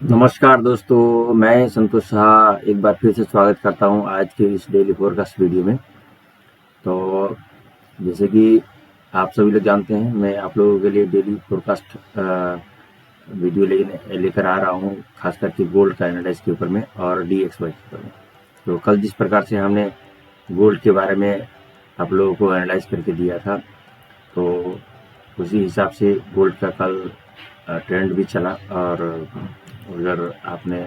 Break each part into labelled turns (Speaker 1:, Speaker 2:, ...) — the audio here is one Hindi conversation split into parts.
Speaker 1: नमस्कार दोस्तों, मैं संतोष शाह एक बार फिर से स्वागत करता हूं आज के इस डेली फोरकास्ट वीडियो में। तो जैसे कि आप सभी लोग जानते हैं, मैं आप लोगों के लिए डेली फोरकास्ट वीडियो लेकर आ रहा हूं, खास करके गोल्ड का एनालाइज के ऊपर में और DXY के ऊपर में। तो कल जिस प्रकार से हमने गोल्ड के बारे में आप लोगों को एनालाइज करके दिया था, तो उसी हिसाब से गोल्ड का कल ट्रेंड भी चला। और अगर आपने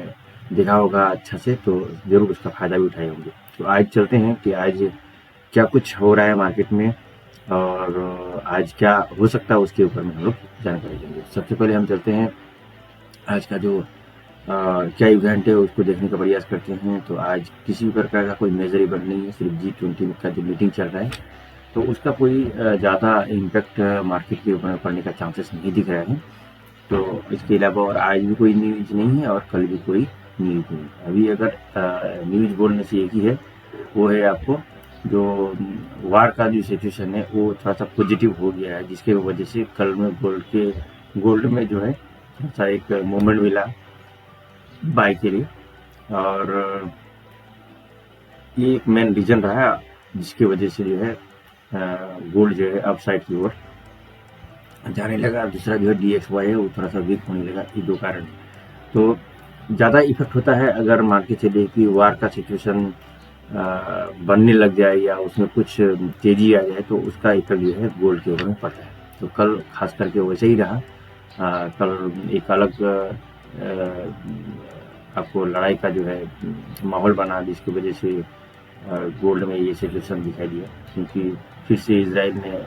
Speaker 1: देखा होगा अच्छा से तो ज़रूर उसका फ़ायदा भी उठाए होंगे। तो आज चलते हैं कि आज क्या कुछ हो रहा है मार्केट में और आज क्या हो सकता है, उसके ऊपर में हम लोग जानकारी लेंगे। सबसे पहले हम चलते हैं आज का जो क्या इवेंट है उसको देखने का प्रयास करते हैं। तो आज किसी भी प्रकार का कोई मेजर इवेंट नहीं है, सिर्फ G20 का जो मीटिंग चल रहा है, तो उसका कोई ज़्यादा इम्पैक्ट मार्केट के ऊपर पड़ने का चांसेस नहीं दिख रहा है। तो इसके अलावा और आज भी कोई न्यूज़ नहीं है और कल भी कोई न्यूज़ नहीं है। अभी अगर न्यूज़ बोलने से एक ही है, वो है आपको जो वार का जो सिचुएशन है वो थोड़ा सा पॉजिटिव हो गया है, जिसके वजह से कल में गोल्ड में जो है थोड़ा सा एक मोमेंट मिला बाय के लिए। और ये एक मेन रीजन रहा जिसकी वजह से जो है गोल्ड जो है अपसाइड की ओर जाने लगा। दूसरा जो है DXY है वो थोड़ा सा वीक होने लगा। ये दो कारण है। तो ज़्यादा इफेक्ट होता है अगर मान के चलिए कि वार का सिचुएशन बनने लग जाए या उसमें कुछ तेजी आ जाए, तो उसका इफेक्ट जो है गोल्ड के ऊपर में पड़ता है। तो कल खास करके वैसे ही रहा। कल एक अलग आपको लड़ाई का जो है माहौल बना, जिसकी वजह से गोल्ड में ये सिचुएशन दिखाई दिया, क्योंकि फिर से इसराइल ने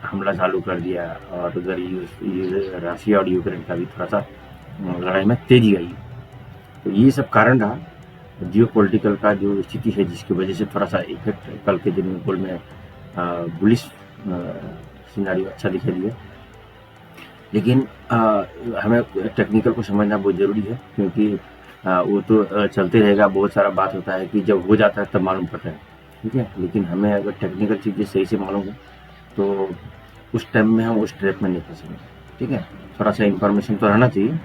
Speaker 1: हमला चालू कर दिया और उधर रशिया और यूक्रेन का भी थोड़ा सा लड़ाई में तेजी आई। तो ये सब कारण रहा जियो पॉलिटिकल का जो स्थिति है, जिसकी वजह से थोड़ा सा इफेक्ट कल के दिन में गोल्ड में बुलिश सिनारियो अच्छा दिखाई दिया। लेकिन हमें टेक्निकल को समझना बहुत ज़रूरी है, क्योंकि वो तो चलते रहेगा। बहुत सारा बात होता है कि जब हो जाता है तब मालूम पड़ता है, ठीक है। लेकिन हमें अगर टेक्निकल चीज़ें सही से मालूम हो तो उस टाइम में हम उस ट्रैप में नहीं फंसेंगे, ठीक है। थोड़ा सा इन्फॉर्मेशन तो रहना चाहिए।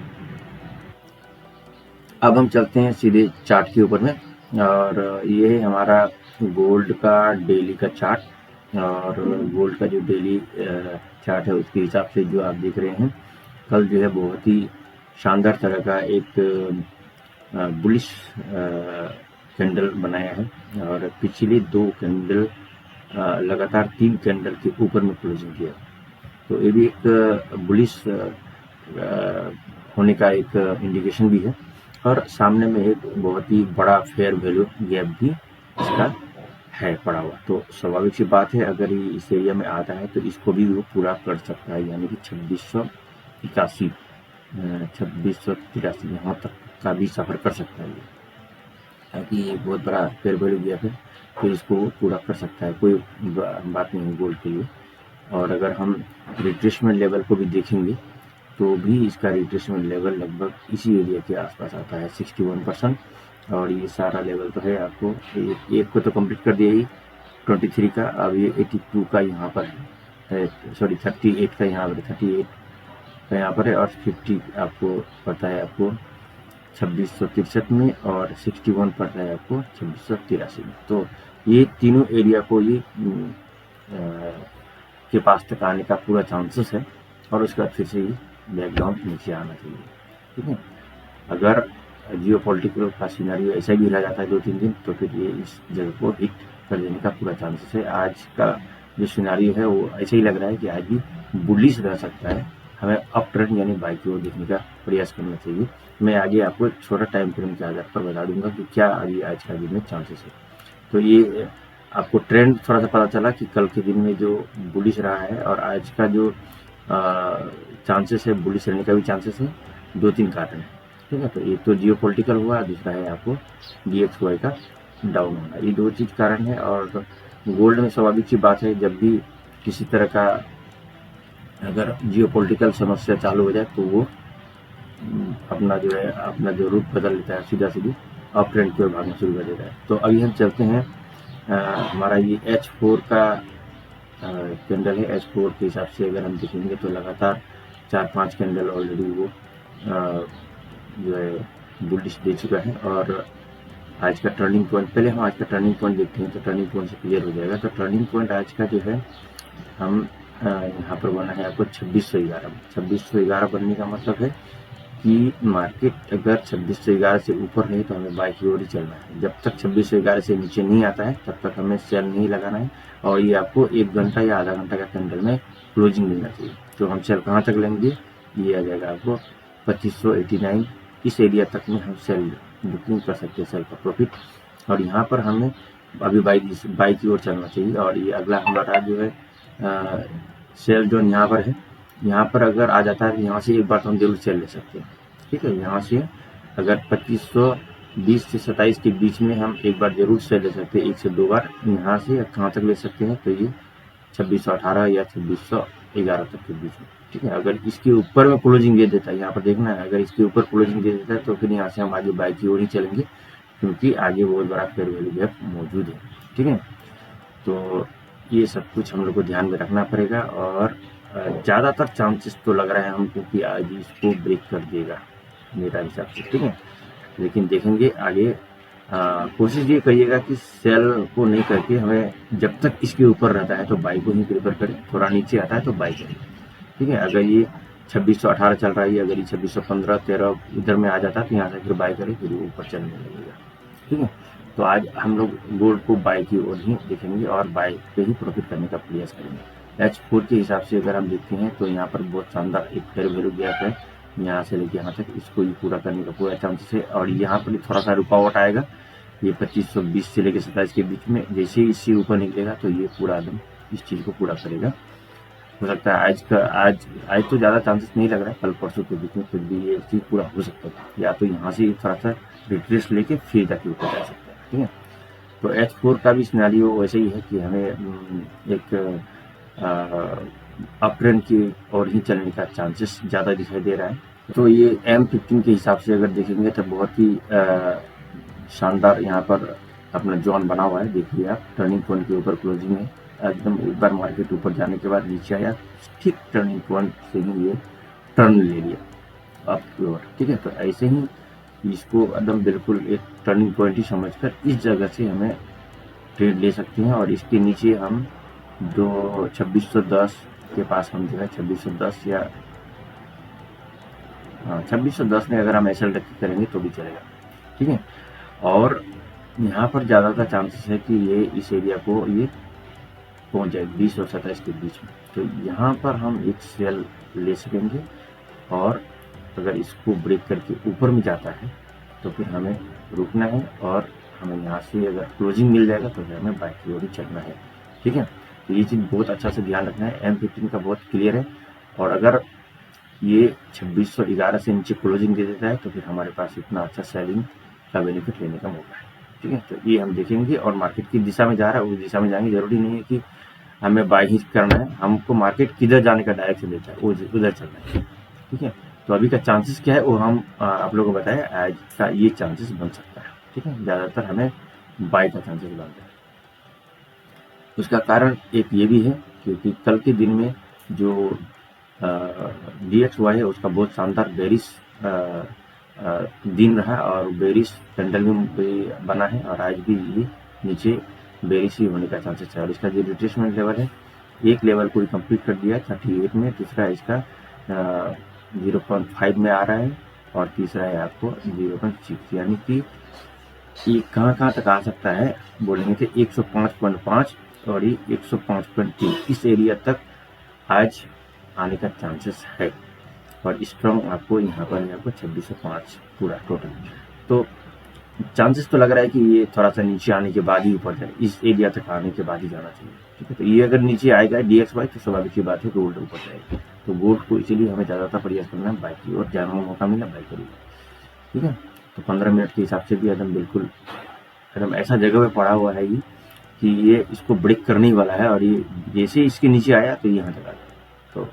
Speaker 1: अब हम चलते हैं सीधे चार्ट के ऊपर में, और ये है हमारा गोल्ड का डेली का चार्ट। और गोल्ड का जो डेली चार्ट है उसके हिसाब से जो आप देख रहे हैं, कल जो है बहुत ही शानदार तरह का एक बुलिश कैंडल बनाया है। और पिछली दो कैंडल लगातार 3 कैंडल के ऊपर में क्लोजिंग किया। तो ये भी एक बुलिश होने का एक इंडिकेशन भी है। और सामने में एक बहुत ही बड़ा फेयर वैल्यू गैप भी इसका है पड़ा हुआ। तो स्वाभाविक सी बात है, अगर ये इस एरिया में आता है तो इसको भी वो पूरा कर सकता है, यानी कि 2681 2683 यहाँ तक का भी सफ़र कर सकता है। ताकि ये बहुत बड़ा फेयर वैल्यू गैप है, तो इसको पूरा कर सकता है, कोई बात नहीं है गोल्ड के लिए। और अगर हम रिट्रेसमेंट लेवल को भी देखेंगे तो भी इसका रिट्रेसमेंट लेवल लगभग इसी एरिया के आसपास आता है, 61%। और ये सारा लेवल तो है आपको एक को तो कंप्लीट कर दिया ही 23 का। अब ये 82 का यहाँ पर है, सॉरी 38 का यहाँ पर, 38 का यहाँ पर है। और 50 आपको पता है आपको 2663 में, और 61 पड़ता है आपको 2683 में। तो ये तीनों एरिया को ये के पास तक आने का पूरा चांसेस है, और उसके बाद फिर से ही बैकग्राउंड नीचे आना चाहिए, ठीक है। अगर जियो पॉलिटिकल का सिनारियो ऐसा भी रह जाता है 2-3 दिन, तो फिर ये इस जगह को हिट कर देने का पूरा चांसेस है। आज का जो सिनारियो है वो ऐसे ही लग रहा है कि आज भी बुलिश रह सकता है। हमें अप ट्रेंड यानी बाई की ओर देखने का प्रयास करना चाहिए। मैं आगे आपको छोटा टाइम फ्रेम के आधार पर बता दूंगा कि क्या अभी आज का दिन में चांसेस है। तो ये आपको ट्रेंड थोड़ा सा पता चला कि कल के दिन में जो बुलिश रहा है, और आज का जो चांसेस है बुलिश रहने का भी चांसेस है। 2-3 कारण है, ठीक है। तो एक तो जियो पॉलिटिकल हुआ, दूसरा है आपको DXY का डाउन होना। ये दो चीज़ कारण है। और गोल्ड में स्वाभाविक सी बात है, जब भी किसी तरह का अगर जियो पॉलिटिकल समस्या चालू हो जाए तो वो अपना जो रूप बदल लेता है, सीधा सीधी अप ट्रेंड की ओर भागना शुरू कर देता है। तो अभी हम चलते हैं हमारा ये H4 का कैंडल है। H4 के हिसाब से अगर हम देखेंगे तो लगातार 4-5 कैंडल ऑलरेडी वो जो है बुलिश दे चुका है। और आज का टर्निंग पॉइंट, पहले हम आज का टर्निंग पॉइंट देखते हैं तो टर्निंग पॉइंट से क्लियर हो जाएगा। तो टर्निंग पॉइंट आज का जो है हम यहाँ पर बना है आपको 2611। 2611 बनने का मतलब है कि मार्केट अगर 2611 से ऊपर है तो हमें बाय की ओर ही चलना है। जब तक 2611 से नीचे नहीं आता है तब तक हमें सेल नहीं लगाना है। और ये आपको 1 घंटा या आधा घंटा का कैंडल में क्लोजिंग मिलना चाहिए। तो हम सेल कहाँ तक लेंगे, ये आ जाएगा आपको 2589। इस एरिया तक में हम सेल बुकिंग कर सकते हैं, सेल का प्रॉफिट। और यहाँ पर हमें अभी बाई की ओर चलना चाहिए। और ये अगला हमारा जो है सेल जोन यहाँ पर है। यहाँ पर अगर आ जाता है तो यहाँ से एक बार तो हम जरूर सेल ले सकते हैं। ठीक है, यहाँ से अगर 2520 से 27 के बीच में हम एक बार जरूर सेल ले सकते हैं, 1 से 2 बार। यहाँ से कहाँ तक ले सकते हैं, तो ये 2618 या 2611 तक के बीच में। ठीक है, अगर इसके ऊपर में क्लोजिंग दे देता है, यहाँ पर देखना है, अगर इसके ऊपर क्लोजिंग दे देता है तो फिर यहाँ से हम आगे बाई की ओर ही चलेंगे, क्योंकि आगे बहुत बड़ा फेयर वैल्यू गैप मौजूद है। ठीक है, तो ये सब कुछ हम लोग को ध्यान में रखना पड़ेगा। और ज़्यादातर चांसेस तो लग रहा है हमको कि आज इसको ब्रेक कर देगा मेरा हिसाब से। ठीक है, लेकिन देखेंगे आगे। कोशिश ये करिएगा कि सेल को नहीं करके हमें जब तक इसके ऊपर रहता है तो बाई को ही प्रेफर करें, थोड़ा नीचे आता है तो बाई करें। ठीक है, अगर ये 2618 चल रहा है, अगर ये 2615 13 इधर में आ जाता है तो यहाँ से फिर बाई करें, फिर ऊपर चलने लगेगा। ठीक है, तो आज हम लोग गोल्ड को बाई की ओर ही देखेंगे और बाई पे ही प्रॉफिट करने का प्रयास करेंगे। H4 के हिसाब से अगर हम देखते हैं तो यहाँ पर बहुत शानदार एक फेयर वैल्यू गैप है, यहाँ से लेके यहाँ तक, इसको ही पूरा करने का पूरा चांसेस है। और यहाँ पर थोड़ा सा रुकावट आएगा, ये 2520 से लेकर 27 के बीच में। जैसे ही इससे ऊपर निकलेगा तो ये पूरा एकदम इस चीज़ को पूरा करेगा। हो सकता है आज तो ज़्यादा चांसेस नहीं लग रहा है, कल परसों के बीच में फिर भी ये चीज़ पूरा हो सकता है, या तो यहाँ से थोड़ा सा रिट्रेस लेके फिर जाके ऊपर जा सकता है। ठीक है, तो H4 का भी सिनेरियो वैसे ही है कि हमें एक अप ट्रेंड की ओर ही चलने का चांसेस ज़्यादा दिखाई दे रहा है। तो ये M15 के हिसाब से अगर देखेंगे तो बहुत ही शानदार यहाँ पर अपना जोन बना हुआ है। देखिए आप, टर्निंग पॉइंट के ऊपर क्लोजिंग है एकदम। एक बार मार्केट ऊपर जाने के बाद नीचे आया, ठीक टर्निंग पॉइंट से ही ये टर्न ले लिया अप की ओर। ठीक है, तो ऐसे ही इसको एकदम बिल्कुल एक टर्निंग पॉइंट ही समझकर इस जगह से हमें ट्रेड ले सकते हैं। और इसके नीचे हम 2610 के पास हम जो है 2610 या 2610 में अगर हम एसएल रख करेंगे तो भी चलेगा। ठीक है, और यहाँ पर ज़्यादातर चांसेस है कि ये इस एरिया को ये पहुँच जाए 20 और 27 के बीच में। तो यहाँ पर हम एक सेल ले सकेंगे, और अगर इसको ब्रेक करके ऊपर में जाता है तो फिर हमें रुकना है, और हमें यहाँ से अगर क्लोजिंग मिल जाएगा तो फिर हमें बाई की ओर ही चलना है। ठीक है, तो ये चीज़ बहुत अच्छा से ध्यान रखना है। M15 का बहुत क्लियर है, और अगर ये 2611 से नीचे क्लोजिंग दे देता है तो फिर हमारे पास इतना अच्छा सेलिंग का बेनिफिट लेने का मौका है। ठीक है, तो ये हम देखेंगे। और मार्केट की दिशा में जा रहा है उस दिशा में जाएंगे, जरूरी नहीं है कि हमें बाई ही करना है, हमको मार्केट किधर जाने का डायरेक्शन देता है उधर चलना है। ठीक है, तो अभी का चांसेस क्या है वो हम आप लोगों को बताएं। आज का ये चांसेस बन सकता है। ठीक है, ज़्यादातर हमें बाई का चांसेस बनता है। उसका कारण एक ये भी है क्योंकि कल के दिन में जो DXY है उसका बहुत शानदार बेरिश दिन रहा, और बेरिश कैंडल भी बना है, और आज भी ये नीचे बेरिश ही होने का चांसेस है। और इसका जो रिट्रेसमेंट लेवल है, एक लेवल को कंप्लीट कर दिया 38 में, दूसरा इसका 0.5 में आ रहा है, और तीसरा है आपको 0.6, यानी कि ये कहाँ तक आ सकता है बोलेंगे तो 105.5 और ये 105.3 इस एरिया तक आज आने का चांसेस है। और स्ट्रॉन्ग आपको यहाँ पर आपको 2605 पूरा टोटल। तो चांसेस तो लग रहा है कि ये थोड़ा सा नीचे आने के बाद ही ऊपर जाए, इस एरिया तक आने के बाद ही जाना चाहिए। ठीक है, तो ये अगर नीचे आएगा DXY तो स्वाभाविक की बात है गोल्ड ऊपर जाएगा। तो गोल्ड को इसीलिए हमें ज़्यादातर प्रयास करना है बाई की ओर जाने का मौका मिला बाई करिए। ठीक है, तो 15 मिनट के हिसाब से भी एकदम बिल्कुल एकदम ऐसा जगह पे पड़ा हुआ है ये कि ये इसको ब्रेक करने वाला है, और ये जैसे इसके नीचे आया तो यहाँ तक आ गया, तो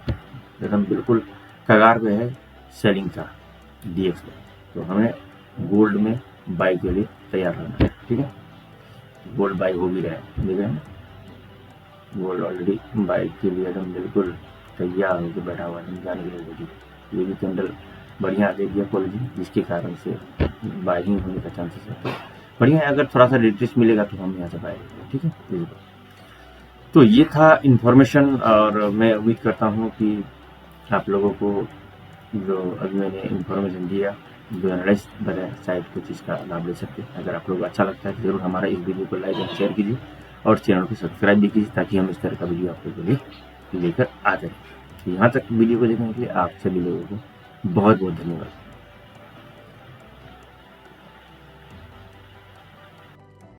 Speaker 1: एकदम बिल्कुल कगार पे है सेलिंग का DXY। तो हमें गोल्ड में बाई के लिए तैयार रहना है। ठीक है, गोल्ड बाई हो भी रहा है, देख रहे हैं गोल्ड ऑलरेडी बाई के लिए एकदम बिल्कुल तैयार होकर बैठा हुआ है जाने के लिए। ये भी कैंडल बढ़िया दे दिया क्वालिटी, जिसके कारण से बाइंग होने का चांसेस है। तो बढ़िया है, अगर थोड़ा सा रिट्रेस मिलेगा तो हम यहाँ से बाय करेंगे, ठीक है। तो ये था इन्फॉर्मेशन, और मैं उम्मीद करता हूँ कि आप लोगों को जो अभी मैंने इन्फॉर्मेशन दिया, जो एनालिस्ट बताया, शायद कुछ इसका लाभ ले सकते हैं। अगर आप लोग अच्छा लगता है तो ज़रूर हमारा इस वीडियो को लाइक और शेयर कीजिए, और चैनल को सब्सक्राइब भी कीजिए, ताकि हम इस तरह का वीडियो आप लोगों के लिए लेकर आ जाए। यहाँ तक वीडियो को देखने के लिए आप सभी लोगों को बहुत बहुत धन्यवाद।